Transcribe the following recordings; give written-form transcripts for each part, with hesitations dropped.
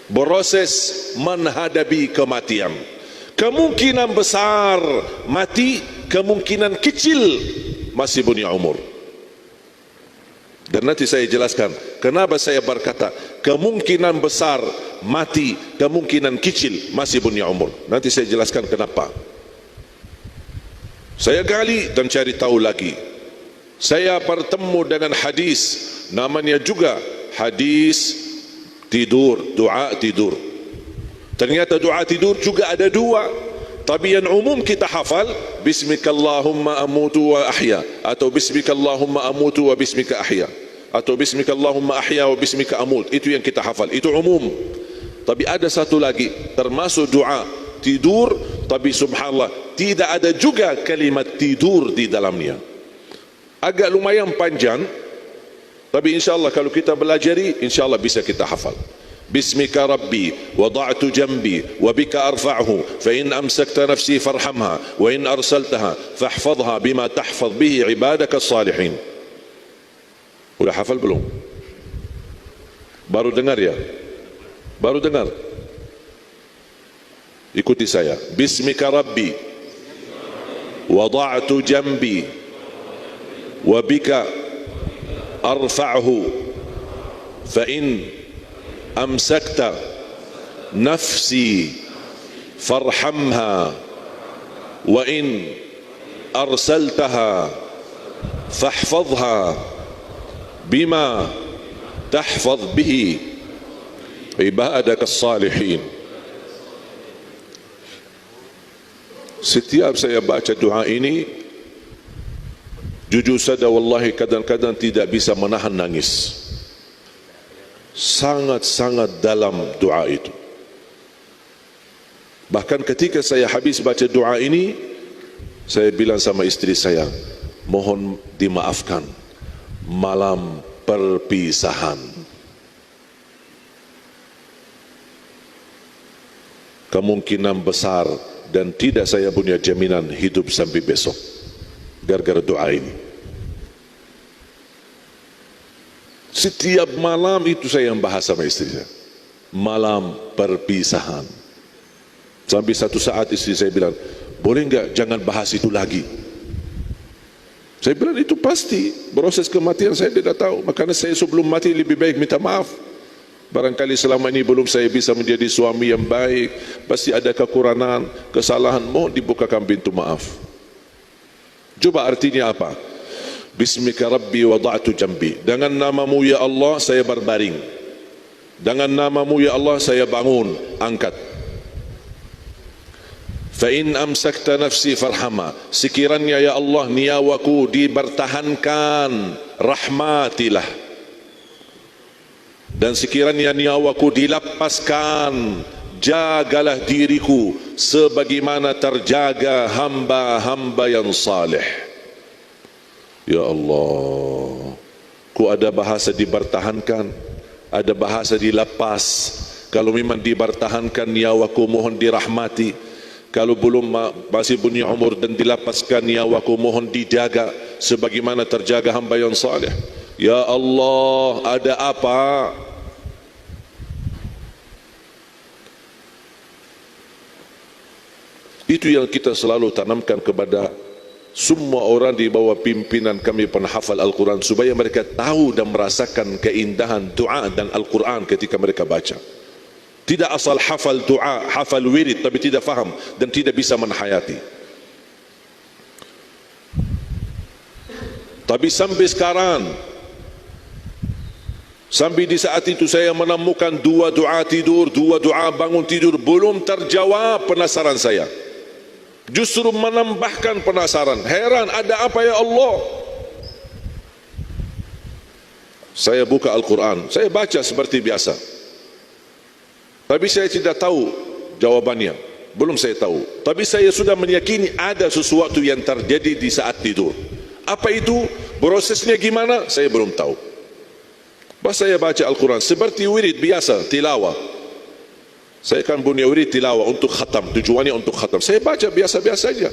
Proses menghadapi kematian. Kemungkinan besar mati, kemungkinan kecil masih punya umur. Dan nanti saya jelaskan kenapa saya berkata kemungkinan besar mati, kemungkinan kecil masih punya umur. Nanti saya jelaskan kenapa. Saya gali dan cari tahu lagi. Saya bertemu dengan hadis, namanya juga hadis tidur, doa tidur. Ternyata doa tidur juga ada dua. Tapi yang umum kita hafal, Bismikallahumma amutu wa ahya, atau Bismikallahumma amutu wa bismika ahya, atau Bismikallahumma ahya wa bismika amut. Itu yang kita hafal, itu umum. Tapi ada satu lagi, termasuk doa tidur, tapi subhanallah tidak ada juga kalimat tidur di dalamnya. Agak lumayan panjang, tapi insyaAllah kalau kita belajari, insyaAllah bisa kita hafal. Bismika Rabbi wada'tu jambi wa bika arfa'hu fa in amsakta nafsi farhamha wa in arsaltaha fahfadha bima tahfad bihi ibadaka salihin. Udah hafal belum? Baru dengar ya? Baru dengar? Ikuti saya. Bismika Rabbi wada'tu jambi wa bika arfa'hu fa in amsakta nafsi farhamha wa in arsaltaha fahfadha bima tahfad bihi ibadaka salihin. Setiap saya baca doa ini, jujur saja wallahi kadang-kadang tidak bisa menahan nangis. Sangat-sangat dalam doa itu. Bahkan ketika saya habis baca doa ini, saya bilang sama istri saya, mohon dimaafkan malam perpisahan. Kemungkinan besar dan tidak saya punya jaminan hidup sampai besok gara-gara doa ini. Setiap malam itu saya yang bahas sama istri saya, malam perpisahan. Sampai satu saat istri saya bilang, boleh enggak jangan bahas itu lagi. Saya bilang itu pasti proses kematian saya tidak tahu, makanya saya sebelum mati lebih baik minta maaf. Barangkali selama ini belum saya bisa menjadi suami yang baik, pasti ada kekurangan, kesalahan, mohon dibukakan pintu maaf. Coba artinya apa? Bismika Rabbi wada'tu jambi. Dengan namamu ya Allah saya berbaring. Dengan namamu ya Allah saya bangun, angkat. Fa in amsakta nafsi farhama. Sekiranya ya Allah nyawaku dipertahankan, rahmatilah. Dan sekiranya nyawaku dilepaskan, jagalah diriku sebagaimana terjaga hamba-hamba yang saleh. Ya Allah, ku ada bahasa dipertahankan, ada bahasa dilepas. Kalau memang dipertahankan nyawaku mohon dirahmati. Kalau belum masih punya umur dan dilepaskan nyawaku mohon dijaga sebagaimana terjaga hamba yang saleh. Ya Allah, ada apa? Itu yang kita selalu tanamkan kepada semua orang di bawah pimpinan kami penghafal Al-Quran, supaya mereka tahu dan merasakan keindahan doa dan Al-Quran ketika mereka baca. Tidak asal hafal doa, hafal wirid tapi tidak faham dan tidak bisa menhayati. Tapi sampai sekarang, sampai di saat itu saya menemukan dua doa tidur, dua doa bangun tidur belum terjawab penasaran saya. Justru menambahkan penasaran, heran ada apa ya Allah. Saya buka Al-Quran, saya baca seperti biasa, tapi saya tidak tahu jawabannya, belum saya tahu. Tapi saya sudah meyakini ada sesuatu yang terjadi di saat tidur. Apa itu? Prosesnya gimana? Saya belum tahu. Pas saya baca Al-Quran seperti wirid biasa, tilawah. Saya kan punya wirid tilawah untuk khatam, tujuannya untuk khatam. Saya baca biasa-biasa saja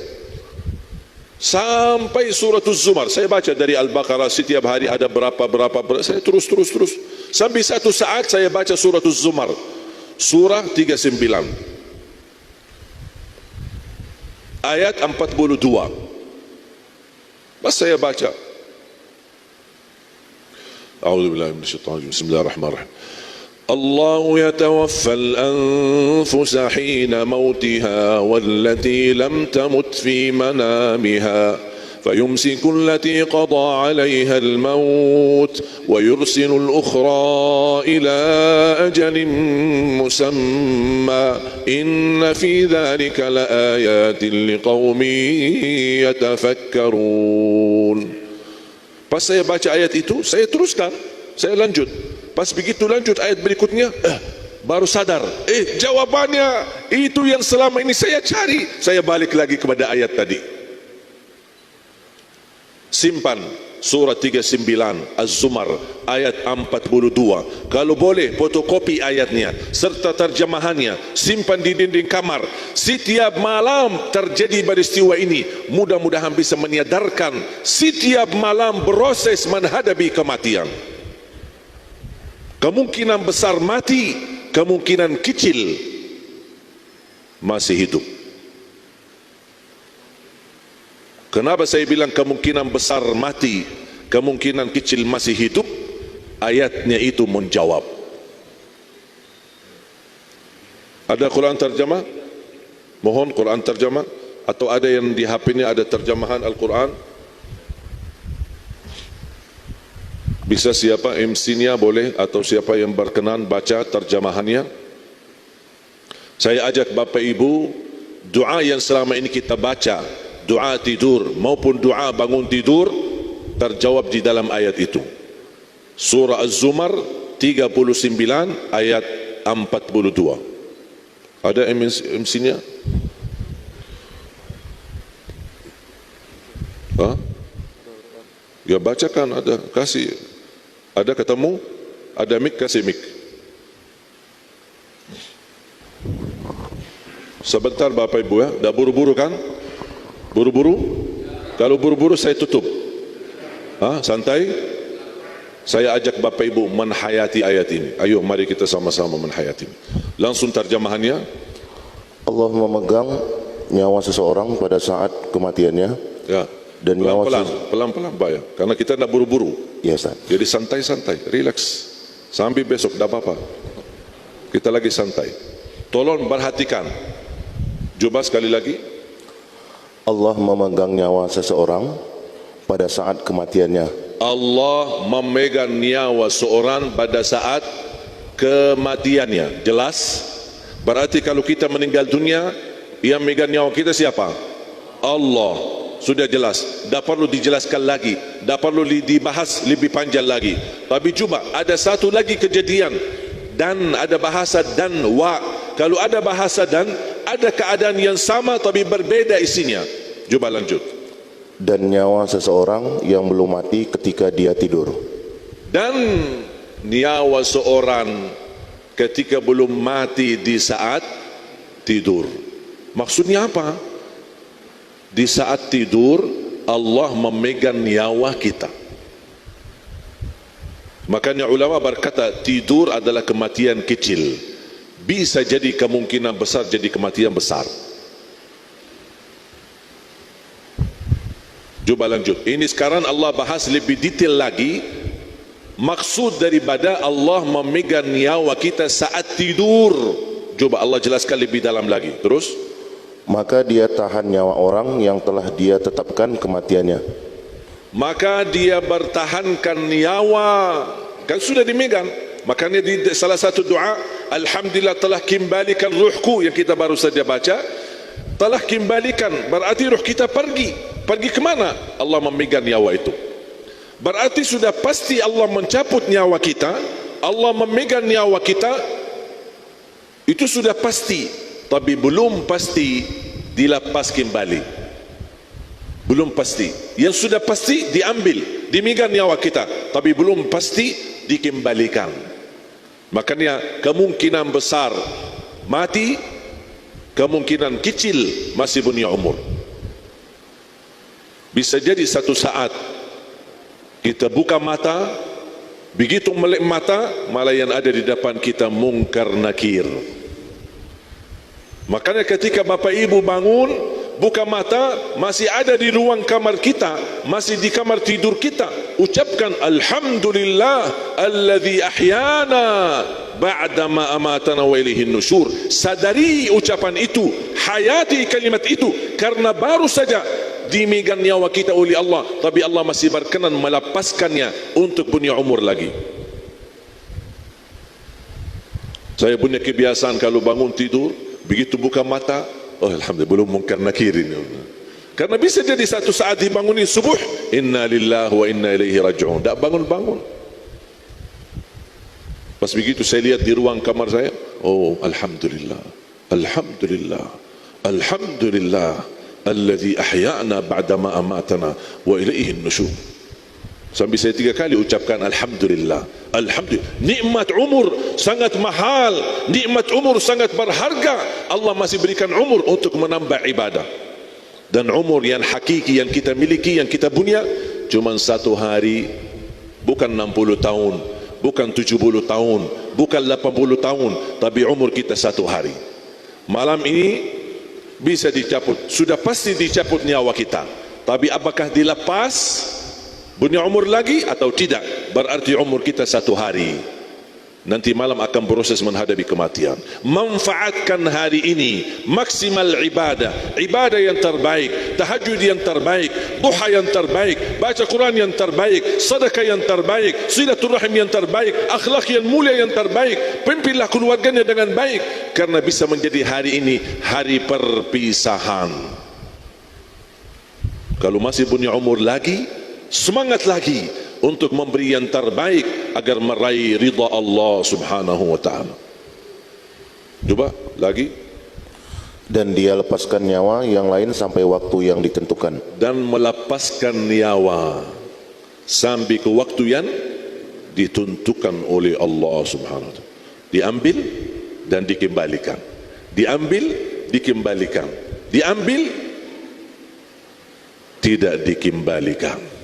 sampai surah Az-Zumar. Saya baca dari Al-Baqarah, setiap hari ada berapa, saya terus sampai satu saat saya baca surah Az-Zumar. surah 39 ayat 42. Pas saya baca, A'udzubillahi minasyaitonir rajim. Bismillahirrahmanirrahim. Allahu yatawaffal anfusa hina mautiha wallati lam tamut fi manamiha فيمسك التي قضى عليها الموت ويرسل الأخرى إلى أجل مسمى إن في ذلك لآيات لقوم يتفكرون. Pas saya baca ayat itu, saya teruskan, saya lanjut. Pas begitu lanjut ayat berikutnya, baru sadar, jawabannya itu yang selama ini saya cari. Saya balik lagi kepada ayat tadi. Simpan surah 39 Az-Zumar ayat 42. Kalau boleh fotokopi ayatnya serta terjemahannya, simpan di dinding kamar. Setiap malam terjadi peristiwa ini, mudah-mudahan bisa menyadarkan setiap malam proses menghadapi kematian. Kemungkinan besar mati, kemungkinan kecil masih hidup. Kenapa saya bilang kemungkinan besar mati, kemungkinan kecil masih hidup? Ayatnya itu menjawab. Ada Quran terjemah? Mohon Quran terjemah. Atau ada yang di HP-nya ada terjemahan Al-Quran? Bisa siapa MC-nya boleh, atau siapa yang berkenan baca terjemahannya? Saya ajak Bapak Ibu, doa yang selama ini kita baca, doa tidur maupun doa bangun tidur, terjawab di dalam ayat itu. Surah Az-Zumar 39 ayat 42. Ada MC-nya? Ya bacakan, ada, kasih. Ada ketemu? Ada mic, kasih mic. Sebentar Bapak Ibu ya, dah buru-buru kan? Buru-buru? Kalau buru-buru saya tutup. Santai. Saya ajak Bapak Ibu menhayati ayat ini. Ayo mari kita sama-sama menhayati. Langsung terjemahannya. Allah memegang nyawa seseorang pada saat kematiannya. Ya. Dan pelan-pelan Pak ya. Karena kita tidak buru-buru. Ya, Ustaz. Jadi santai-santai, relax. Sampai besok tidak apa-apa. Kita lagi santai. Tolong perhatikan. Coba sekali lagi. Allah memegang nyawa seseorang pada saat kematiannya. Allah memegang nyawa seorang pada saat kematiannya. Jelas? Berarti kalau kita meninggal dunia, yang memegang nyawa kita siapa? Allah. Sudah jelas. Tak perlu dijelaskan lagi. Tak perlu dibahas lebih panjang lagi. Tapi coba ada satu lagi kejadian. Dan ada bahasa dan wa. Kalau ada bahasa dan, ada keadaan yang sama tapi berbeda isinya. Coba lanjut. Dan nyawa seseorang yang belum mati ketika dia tidur. Dan nyawa seorang ketika belum mati di saat tidur. Maksudnya apa? Di saat tidur Allah memegang nyawa kita. Makanya ulama berkata tidur adalah kematian kecil, bisa jadi kemungkinan besar jadi kematian besar. Coba lanjut. Ini sekarang Allah bahas lebih detail lagi. Maksud daripada Allah memegang nyawa kita saat tidur. Coba Allah jelaskan lebih dalam lagi. Terus. Maka dia tahan nyawa orang yang telah dia tetapkan kematiannya. Maka dia bertahankan nyawa, kan sudah dimegang. Makanya di salah satu doa, Alhamdulillah telah kembalikan ruhku, yang kita baru saja baca. Telah kembalikan, berarti ruh kita pergi. Pergi ke mana? Allah memegang nyawa itu. Berarti sudah pasti Allah mencabut nyawa kita, Allah memegang nyawa kita. Itu sudah pasti, tapi belum pasti dilepas kembali. Belum pasti. Yang sudah pasti diambil, dimegang nyawa kita, tapi belum pasti dikembalikan. Makanya kemungkinan besar mati, kemungkinan kecil masih punya umur. Bisa jadi satu saat kita buka mata, Begitu melek mata, malah yang ada di depan kita mungkar nakir. Makanya ketika Bapak Ibu bangun, buka mata, masih ada di ruang kamar kita, masih di kamar tidur kita, ucapkan Alhamdulillah alladzi ahyana ba'dama amatana wa ilaihin nusyur. Sadari ucapan itu, hayati kalimat itu, karena baru saja dimegang nyawa kita oleh Allah, tapi Allah masih berkenan melepaskannya untuk punya umur lagi. Saya punya kebiasaan kalau bangun tidur, begitu buka mata, oh alhamdulillah, belum mungkar nakir ini. Karena bisa jadi satu saat dibangunin subuh, inna lillahi wa inna ilaihi raji'un, tak bangun-bangun. Pas begitu saya lihat di ruang kamar saya, oh alhamdulillah, alhamdulillah, alhamdulillah alladzi ahya'na ba'dama amatana wa ilaihin nusyur. Sampai saya 3 kali ucapkan alhamdulillah, alhamdulillah. Nikmat umur sangat mahal, nikmat umur sangat berharga. Allah masih berikan umur untuk menambah ibadah. Dan umur yang hakiki yang kita miliki, yang kita punya, cuma 1 hari, bukan 60 tahun, bukan 70 tahun, bukan 80 tahun, tapi umur kita 1 hari. Malam ini bisa dicabut, sudah pasti dicabut nyawa kita, tapi apakah dilepas punya umur lagi atau tidak? Berarti umur kita 1 hari, nanti malam akan proses menghadapi kematian. Manfaatkan hari ini maksimal ibadah, ibadah yang terbaik, tahajud yang terbaik, duha yang terbaik, baca Quran yang terbaik, sedekah yang terbaik, silaturahim yang terbaik, akhlak yang mulia yang terbaik. Pimpinlah keluarganya dengan baik, karena bisa menjadi hari ini hari perpisahan. Kalau masih punya umur lagi, semangat lagi untuk memberi yang terbaik agar meraih ridha Allah subhanahu wa ta'ala. Coba lagi. Dan dia lepaskan nyawa yang lain sampai waktu yang ditentukan. Dan melepaskan nyawa sampai ke waktu yang ditentukan oleh Allah subhanahu wa ta'ala. Diambil dan dikembalikan, diambil, dikembalikan, diambil, tidak dikembalikan.